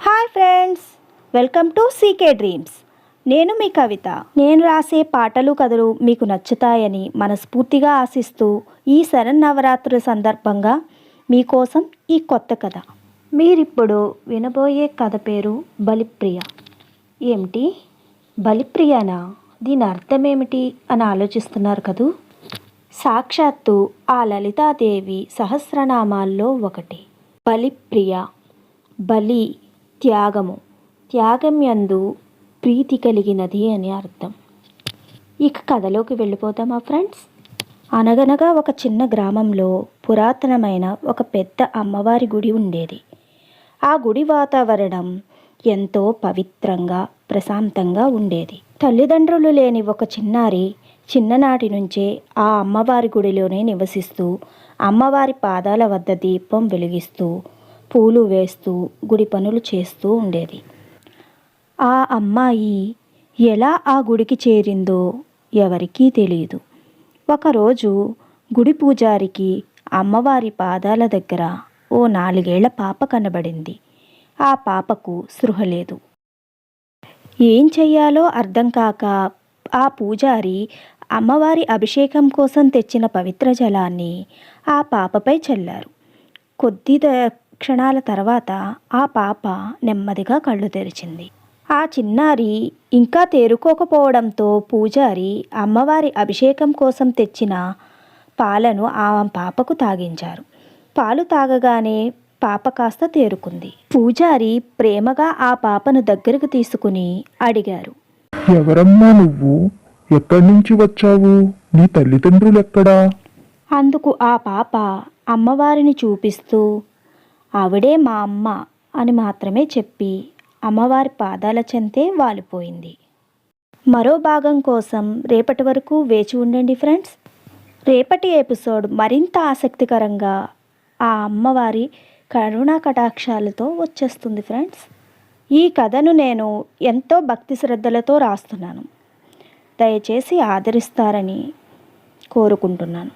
Hi friends, welcome to CK dreams. నేను మీ కవిత. నేను రాసే పాటలు కథలు మీకు నచ్చుతాయని మనస్ఫూర్తిగా ఆశిస్తూ ఈ శరన్నవరాత్రుల సందర్భంగా మీకోసం ఈ కొత్త కథ. మీరిప్పుడు వినబోయే కథ పేరు బలిప్రియ. ఏమిటి బలిప్రియనా? దీని అర్థం ఏమిటి అని ఆలోచిస్తున్నారు కదూ. సాక్షాత్తు ఆ లలితాదేవి సహస్రనామాల్లో ఒకటి బలిప్రియ. బలి త్యాగము, త్యాగం యందు ప్రీతి కలిగినది అని అర్థం. ఇక కథలోకి వెళ్ళిపోతామా ఫ్రెండ్స్. అనగనగా ఒక చిన్న గ్రామంలో పురాతనమైన ఒక పెద్ద అమ్మవారి గుడి ఉండేది. ఆ గుడి వాతావరణం ఎంతో పవిత్రంగా ప్రశాంతంగా ఉండేది. తల్లిదండ్రులు లేని ఒక చిన్నారి చిన్ననాటి నుంచే ఆ అమ్మవారి గుడిలోనే నివసిస్తూ అమ్మవారి పాదాల వద్ద దీపం వెలిగిస్తూ పూలు వేస్తూ గుడి పనులు చేస్తూ ఉండేది. ఆ అమ్మాయి ఎలా ఆ గుడికి చేరిందో ఎవరికీ తెలియదు. ఒకరోజు గుడి పూజారికి అమ్మవారి పాదాల దగ్గర ఓ 4 ఏళ్ల పాప కనబడింది. ఆ పాపకు స్పృహ లేదు. ఏం చెయ్యాలో అర్థం కాక ఆ పూజారి అమ్మవారి అభిషేకం కోసం తెచ్చిన పవిత్ర జలాన్ని ఆ పాపపై చల్లారు. కొద్ది క్షణాల తర్వాత ఆ పాప నెమ్మదిగా కళ్ళు తెరిచింది. ఆ చిన్నారి ఇంకా తేరుకోకపోవడంతో పూజారి అమ్మవారి అభిషేకం కోసం తెచ్చిన పాలను ఆ పాపకు తాగించారు. పాలు తాగగానే పాప కాస్త తేరుకుంది. పూజారి ప్రేమగా ఆ పాపను దగ్గరకు తీసుకుని అడిగారు, ఎవరమ్మా నువ్వు? ఎక్కడి నుంచి వచ్చావు? నీ తల్లిదండ్రులు ఎక్కడా? అందుకు ఆ పాప అమ్మవారిని చూపిస్తూ ఆవిడే మా అమ్మ అని మాత్రమే చెప్పి అమ్మవారి పాదాల చెంతే వాలిపోయింది. మరో భాగం కోసం రేపటి వరకు వేచి ఉండండి ఫ్రెండ్స్. రేపటి ఎపిసోడ్ మరింత ఆసక్తికరంగా ఆ అమ్మవారి కరుణా కటాక్షాలతో వచ్చేస్తుంది ఫ్రెండ్స్. ఈ కథను నేను ఎంతో భక్తి శ్రద్ధలతో రాస్తున్నాను. దయచేసి ఆదరిస్తారని కోరుకుంటున్నాను.